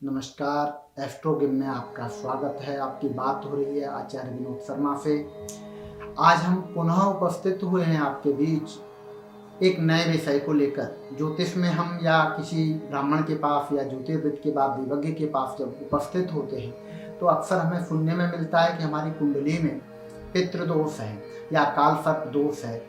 नमस्कार, astro game में आपका स्वागत है। आपकी बात हो रही है आचार्य विनोद शर्मा से। आज हम पुनः उपस्थित हुए हैं आपके बीच एक नए विषय को लेकर। ज्योतिष में हम या किसी ब्राह्मण के पास या ज्योतिर्विद के बाद देवज्ञ के पास जब उपस्थित होते हैं तो अक्सर हमें सुनने में मिलता है कि हमारी कुंडली में पितृदोष है या काल सर्प दोष है।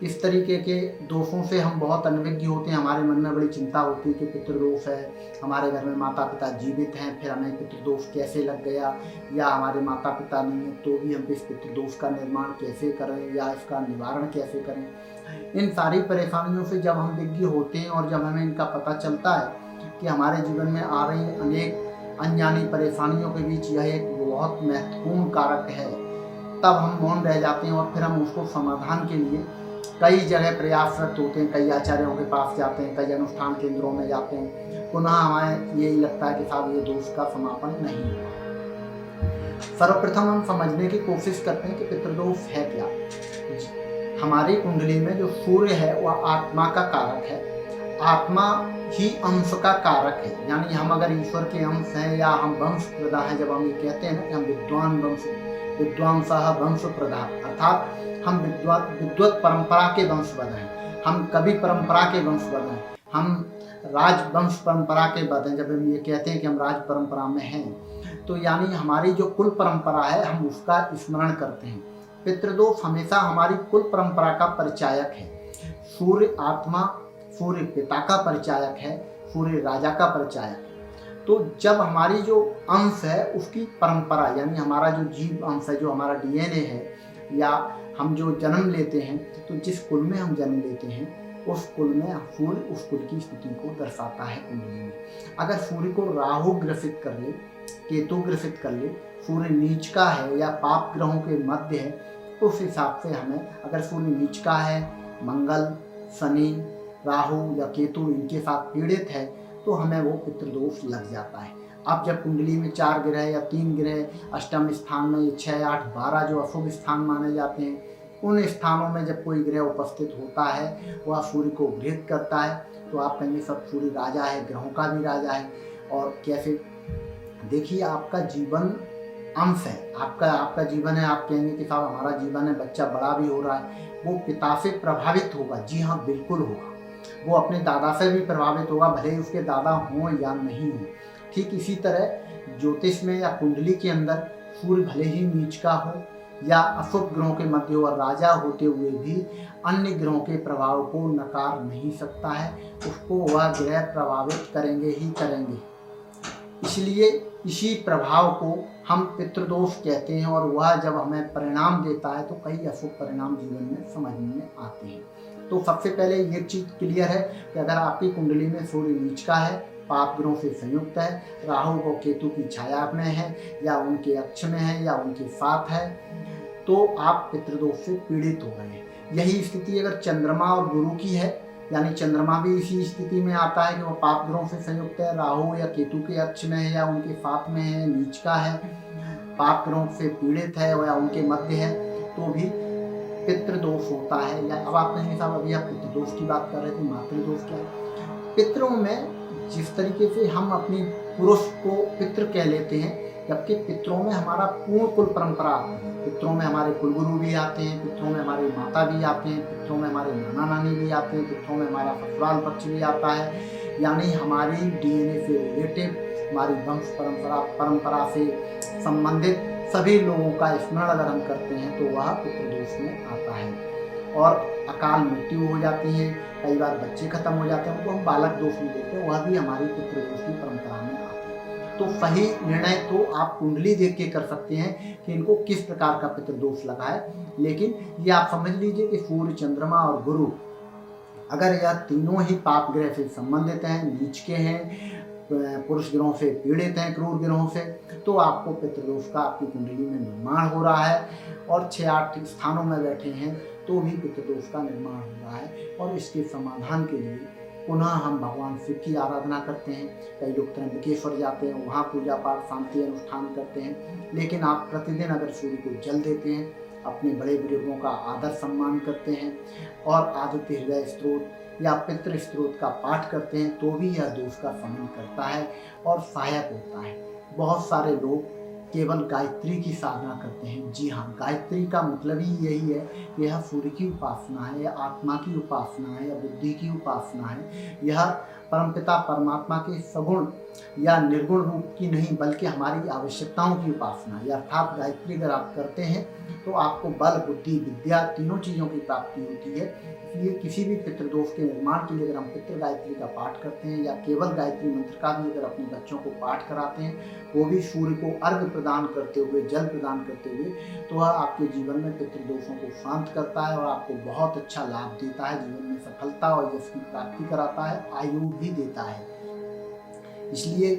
इस तरीके के दोषों से हम बहुत अनभिज्ञ होते हैं। हमारे मन में बड़ी चिंता होती है कि पितृदोष है, हमारे घर में माता पिता जीवित हैं, फिर हमें पितृदोष कैसे लग गया, या हमारे माता पिता नहीं हैं तो भी हम इस पितृदोष का निर्माण कैसे करें या इसका निवारण कैसे करें। इन सारी परेशानियों से जब हम विज्ञ होते हैं और जब हमें इनका पता चलता है कि हमारे जीवन में आ रही अनेक अनजानी परेशानियों के बीच यह एक बहुत महत्वपूर्ण कारक है, तब हम मौन रह जाते हैं और फिर हम उसको समाधान के लिए कई जगह प्रयासरत होते हैं, कई आचार्यों के पास जाते हैं, कई अनुष्ठान केंद्रों में जाते हैं। पुनः हमें यही लगता है कि साहब ये दोष का समापन नहीं हुआ। सर्वप्रथम हम समझने की कोशिश करते हैं कि पितृदोष है क्या। हमारी कुंडली में जो सूर्य है वह आत्मा का कारक है, आत्मा ही अंश का कारक है। यानी हम अगर ईश्वर के अंश हैं या हम वंश प्रदा है, जब हम ये कहते हैं ना कि हम विद्वांसः वंश प्रदा, अर्थात हम विद्वत परंपरा के वंशवध हैं, हम कवि परंपरा के वंशवध हैं, हम राजवंश परंपरा के वध हैं। जब हम ये कहते हैं कि हम राज परंपरा में हैं तो यानी हमारी जो कुल परंपरा है हम उसका स्मरण करते हैं। पितृदोष हमेशा हमारी कुल परंपरा का परिचायक है। सूर्य आत्मा, सूर्य पिता का परिचायक है, सूर्य राजा का परिचायक है। तो जब हमारी जो अंश है उसकी परंपरा, यानी हमारा जो जीव अंश है, जो हमारा डीएनए है, या हम जो जन्म लेते हैं, तो जिस कुल में हम जन्म लेते हैं उस कुल में सूर्य उस कुल की स्थिति को दर्शाता है कुंडली में। अगर सूर्य को राहु ग्रसित कर ले, केतु ग्रसित कर ले, सूर्य नीच का है या पाप ग्रहों के मध्य है, उस हिसाब से हमें, अगर सूर्य नीच का है, मंगल, शनि, राहु या केतु इनके साथ पीड़ित है तो हमें वो पितृदोष लग जाता है। अब जब कुंडली में 4 ग्रह या 3 ग्रह अष्टम स्थान में 6, 8, 12 जो अशुभ स्थान माने जाते हैं, उन स्थानों में जब कोई ग्रह उपस्थित होता है वह सूर्य को गृहित करता है तो आप कहेंगे सब सूर्य राजा है, ग्रहों का भी राजा है। और कैसे, देखिए आपका जीवन अंश है, आपका जीवन है। आप कहेंगे कि साहब हमारा जीवन है, बच्चा बड़ा भी हो रहा है, वो पिता से प्रभावित होगा। जी हाँ, बिल्कुल होगा। वो अपने दादा से भी प्रभावित होगा, भले ही उसके दादा हों या नहीं हों। ठीक इसी तरह ज्योतिष में या कुंडली के अंदर सूर्य भले ही नीच का हो या अशुभ ग्रहों के मध्य हो और राजा होते हुए भी अन्य ग्रहों के प्रभाव को नकार नहीं सकता है, उसको वह ग्रह प्रभावित करेंगे ही करेंगे। इसलिए इसी प्रभाव को हम पितृदोष कहते हैं और वह जब हमें परिणाम देता है तो कई अशुभ परिणाम जीवन में समझ में आते हैं। तो सबसे पहले ये चीज़ क्लियर है कि अगर आपकी कुंडली में सूर्य नीच का है, पाप ग्रहों से संयुक्त है, राहु और केतु की छाया में है या उनके अक्ष में है या उनके साथ है, तो आप पितृदोष से पीड़ित हो गए हैं। यही स्थिति अगर चंद्रमा और गुरु की है, यानी चंद्रमा भी इसी स्थिति में आता है कि वो पाप ग्रहों से संयुक्त है, राहु या केतु के अक्ष में है या उनके साथ में है, नीच का है, पाप ग्रहों से पीड़ित है या उनके मध्य है, तो भी पितृदोष होता है। या अब आप कहेंगे साहब अभी आप पितृदोष की बात कर रहे थे, मातृदोष क्या है? पितरों में जिस तरीके से हम अपनी पुरुष को पितृ कह लेते हैं, जबकि पितरों में हमारा पूर्ण कुल परंपरा आती है। पितरों में हमारे कुलगुरु भी आते हैं, पितरों में हमारे माता भी आते हैं, पितरों में हमारे नाना नानी भी आते हैं, पितरों में हमारा ससुराल पक्ष भी आता है। यानी हमारी डीएनए से रिलेटेड, हमारी वंश परंपरा से संबंधित सभी लोगों का स्मरण अगर हम करते हैं तो वह पितृदोष में आता है। और अकाल मृत्यु हो जाती है, कई बार बच्चे खत्म हो जाते हैं, उनको हम बालक दोष भी देते हैं, वह भी हमारी पितृदोष की परंपरा में आते हैं। तो सही निर्णय तो आप कुंडली देख के कर सकते हैं कि इनको किस प्रकार का पितृदोष लगा है। लेकिन ये आप समझ लीजिए कि सूर्य, चंद्रमा और गुरु अगर यह तीनों ही पाप ग्रह से संबंधित हैं, नीच के हैं, पुरुष ग्रहों से पीड़ित हैं, क्रूर ग्रहों से, तो आपको पितृदोष का आपकी कुंडली में निर्माण हो रहा है। और 6-8 स्थानों में बैठे हैं तो भी पितृदोष का निर्माण हो रहा है। और इसके समाधान के लिए पुनः हम भगवान शिव की आराधना करते हैं। कई लोग त्र्यंबकेश्वर जाते हैं, वहाँ पूजा पाठ शांति अनुष्ठान करते हैं। लेकिन आप प्रतिदिन अगर सूर्य को जल देते हैं, अपने बड़े बुजुर्गों का आदर सम्मान करते हैं और आदित्य हृदय स्त्रोत या पितृ स्त्रोत का पाठ करते हैं तो भी यह दोष का शमन करता है और सहायक होता है। बहुत सारे लोग केवल गायत्री की साधना करते हैं। जी हाँ, गायत्री का मतलब ही यही है कि यह सूर्य की उपासना है, यह आत्मा की उपासना है, यह बुद्धि की उपासना है। यह परमपिता परमात्मा के सगुण या निर्गुण रूप की नहीं बल्कि हमारी आवश्यकताओं की उपासना है। अर्थात गायत्री अगर आप करते हैं तो आपको बल, बुद्धि, विद्या तीनों चीज़ों की प्राप्ति होती है। इसलिए किसी भी पितृदोष के निर्माण के लिए अगर हम पितृ गायत्री का पाठ करते हैं या केवल गायत्री मंत्र का भी अगर अपने बच्चों को पाठ कराते हैं, वो भी सूर्य को अर्घ्य प्रदान करते हुए, जल प्रदान करते हुए, तो वह आपके जीवन में पितृदोषों को शांत करता है और आपको बहुत अच्छा लाभ देता है, जीवन में सफलता और यश की प्राप्ति कराता है, आयु भी देता है। इसलिए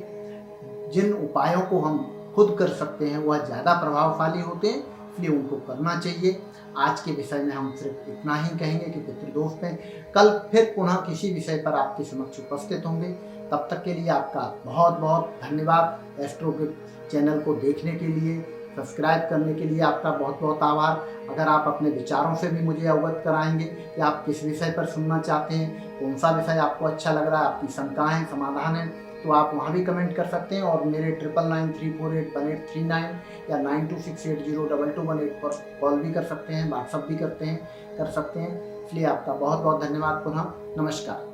जिन उपायों को हम खुद कर सकते हैं वह ज़्यादा प्रभावशाली होते हैं, इसलिए उनको करना चाहिए। आज के विषय में हम सिर्फ इतना ही कहेंगे कि पितृदोष में कल फिर पुनः किसी विषय पर आपके समक्ष उपस्थित होंगे। तब तक के लिए आपका बहुत बहुत धन्यवाद। एस्ट्रो के चैनल को देखने के लिए, सब्सक्राइब करने के लिए आपका बहुत बहुत आभार। अगर आप अपने विचारों से भी मुझे अवगत कराएंगे कि आप किस विषय पर सुनना चाहते हैं, कौन सा विषय आपको अच्छा लग रहा है, आपकी शंकाएँ समाधान है, तो आप वहाँ भी कमेंट कर सकते हैं और मेरे 9993481839 या 9268022218 पर कॉल भी कर सकते हैं, व्हाट्सअप भी कर सकते हैं। इसलिए आपका बहुत बहुत धन्यवाद। पुनः नमस्कार।